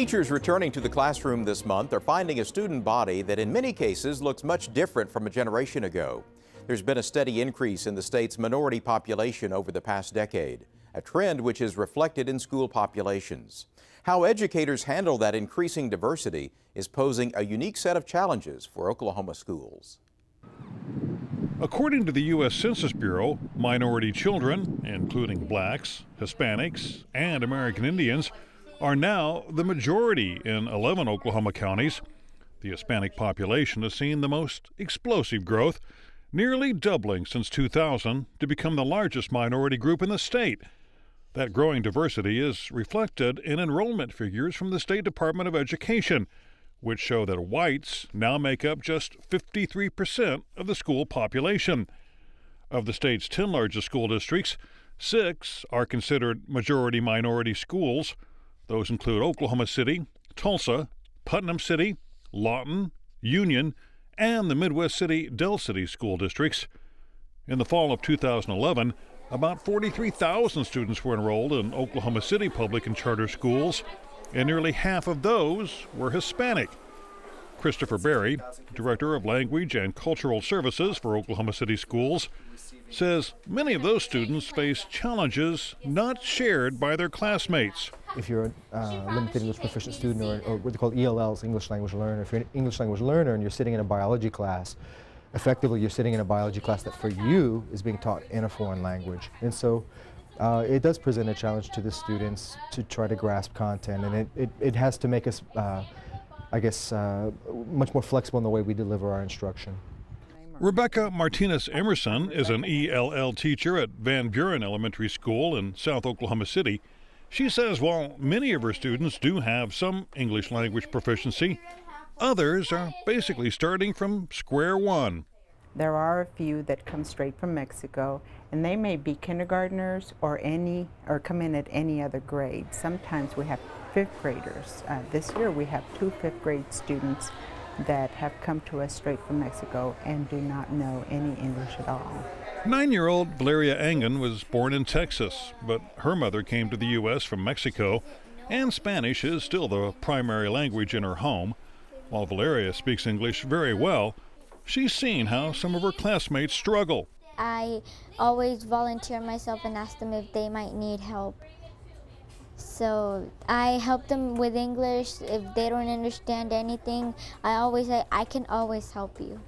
Teachers returning to the classroom this month are finding a student body that in many cases looks much different from a generation ago. There's been a steady increase in the state's minority population over the past decade, a trend which is reflected in school populations. How educators handle that increasing diversity is posing a unique set of challenges for Oklahoma schools. According to the U.S. Census Bureau, minority children, including blacks, Hispanics, and American Indians, are now the majority in 11 Oklahoma counties. The Hispanic population has seen the most explosive growth, nearly doubling since 2000 to become the largest minority group in the state. That growing diversity is reflected in enrollment figures from the State Department of Education, which show that whites now make up just 53% of the school population. Of the state's 10 largest school districts, 6 are considered majority-minority schools. Those include Oklahoma City, Tulsa, Putnam City, Lawton, Union, and the Midwest City Del City school districts. In the fall of 2011, about 43,000 students were enrolled in Oklahoma City public and charter schools, and nearly half of those were Hispanic. Christopher Berry, Director of Language and Cultural Services for Oklahoma City Schools, says many of those students face challenges not shared by their classmates. If you're a limited English proficient student or what they call ELLs, English language learner, if you're an English language learner and you're sitting in a biology class, effectively you're sitting in a biology class that for you is being taught in a foreign language. And so it does present a challenge to the students to try to grasp content, and it has to make us, much more flexible in the way we deliver our instruction. Rebecca Martinez Emerson is an ELL teacher at Van Buren Elementary School in South Oklahoma City. She says while many of her students do have some English language proficiency, others are basically starting from square one. There are a few that come straight from Mexico, and they may be kindergartners or come in at any other grade. Sometimes we have fifth graders. This year we have 2 fifth grade students that have come to us straight from Mexico and do not know any English at all. 9-year-old Valeria Angan was born in Texas, but her mother came to the U.S. from Mexico, and Spanish is still the primary language in her home. While Valeria speaks English very well, she's seen how some of her classmates struggle. I always volunteer myself and ask them if they might need help. So I help them with English. If they don't understand anything, I always say, I can always help you.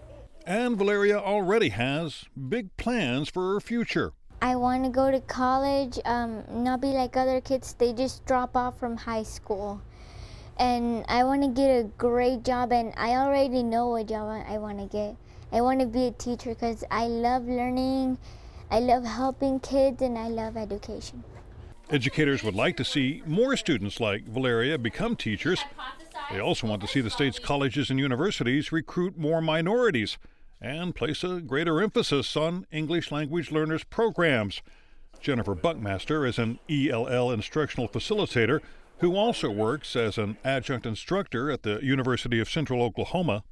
And Valeria already has big plans for her future. I want to go to college, not be like other kids. They just drop off from high school. And I want to get a great job, and I already know what job I want to get. I want to be a teacher because I love learning, I love helping kids, and I love education. Educators would like to see more students like Valeria become teachers. They also want to see the state's colleges and universities recruit more minorities and place a greater emphasis on English language learners programs. Jennifer Buckmaster is an ELL instructional facilitator who also works as an adjunct instructor at the University of Central Oklahoma.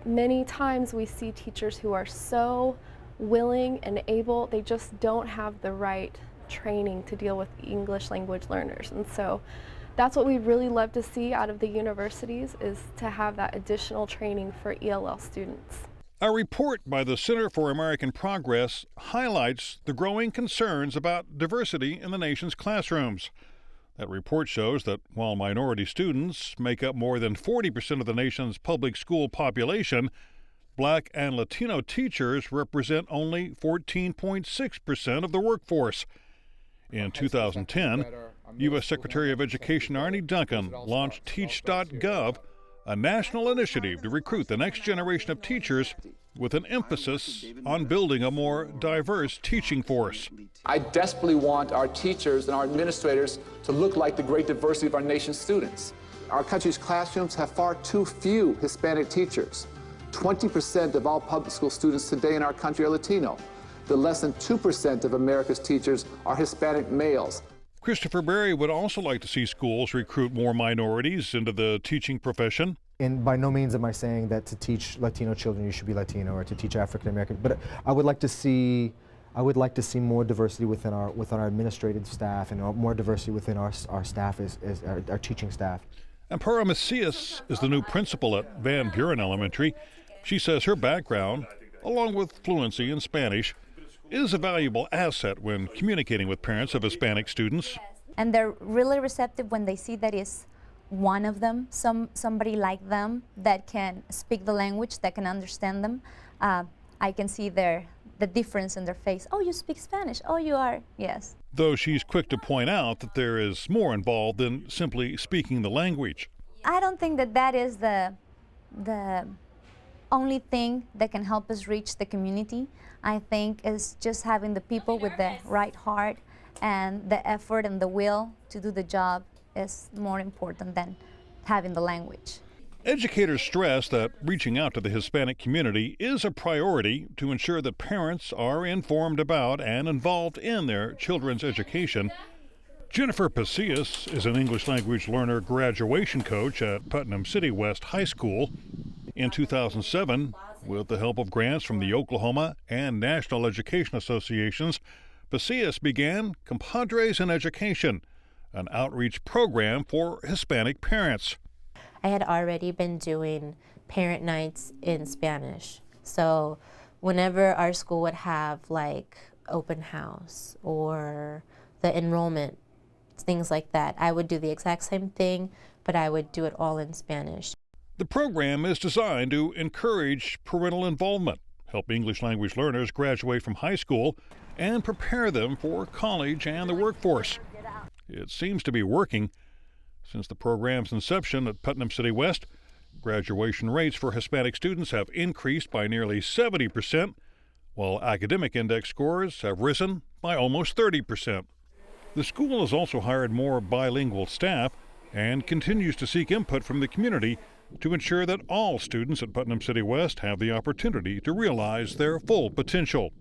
Many times we see teachers who are so willing and able, they just don't have the right training to deal with English language learners. And so that's what we really love to see out of the universities, is to have that additional training for ELL students. A report by the Center for American Progress highlights the growing concerns about diversity in the nation's classrooms. That report shows that while minority students make up more than 40% of the nation's public school population, Black and Latino teachers represent only 14.6% of the workforce. In 2010, U.S. Secretary of Education Arne Duncan launched Teach.gov, a national initiative to recruit the next generation of teachers with an emphasis on building a more diverse teaching force. I desperately want our teachers and our administrators to look like the great diversity of our nation's students. Our country's classrooms have far too few Hispanic teachers. 20% of all public school students today in our country are Latino. The less than 2% of America's teachers are Hispanic males. Christopher Berry would also like to see schools recruit more minorities into the teaching profession. And by no means am I saying that to teach Latino children you should be Latino, or to teach African American, but I would like to see more diversity within our administrative staff, and more diversity within our staff as our teaching staff. Amparo Macias is the new principal at Van Buren Elementary. She says her background, along with fluency in Spanish, is a valuable asset when communicating with parents of Hispanic students. And they're really receptive when they see that it's one of them, somebody like them that can speak the language, that can understand them. I can see the difference in their face. Oh, you speak Spanish. Oh, you are. Yes. Though she's quick to point out that there is more involved than simply speaking the language. I don't think that is the only thing that can help us reach the community. I think it's just having the people with the right heart and the effort and the will to do the job is more important than having the language. Educators stress that reaching out to the Hispanic community is a priority to ensure that parents are informed about and involved in their children's education. Jennifer Pasillas is an English language learner graduation coach at Putnam City West High School. In 2007, with the help of grants from the Oklahoma and National Education Associations, Pasillas began Compadres in Education, an outreach program for Hispanic parents. I had already been doing parent nights in Spanish. So whenever our school would have like open house or the enrollment, things like that, I would do the exact same thing, but I would do it all in Spanish. The program is designed to encourage parental involvement, help English language learners graduate from high school, and prepare them for college and the workforce. It seems to be working. Since the program's inception at Putnam City West, graduation rates for Hispanic students have increased by nearly 70%, while academic index scores have risen by almost 30%. The school has also hired more bilingual staff and continues to seek input from the community to ensure that all students at Putnam City West have the opportunity to realize their full potential.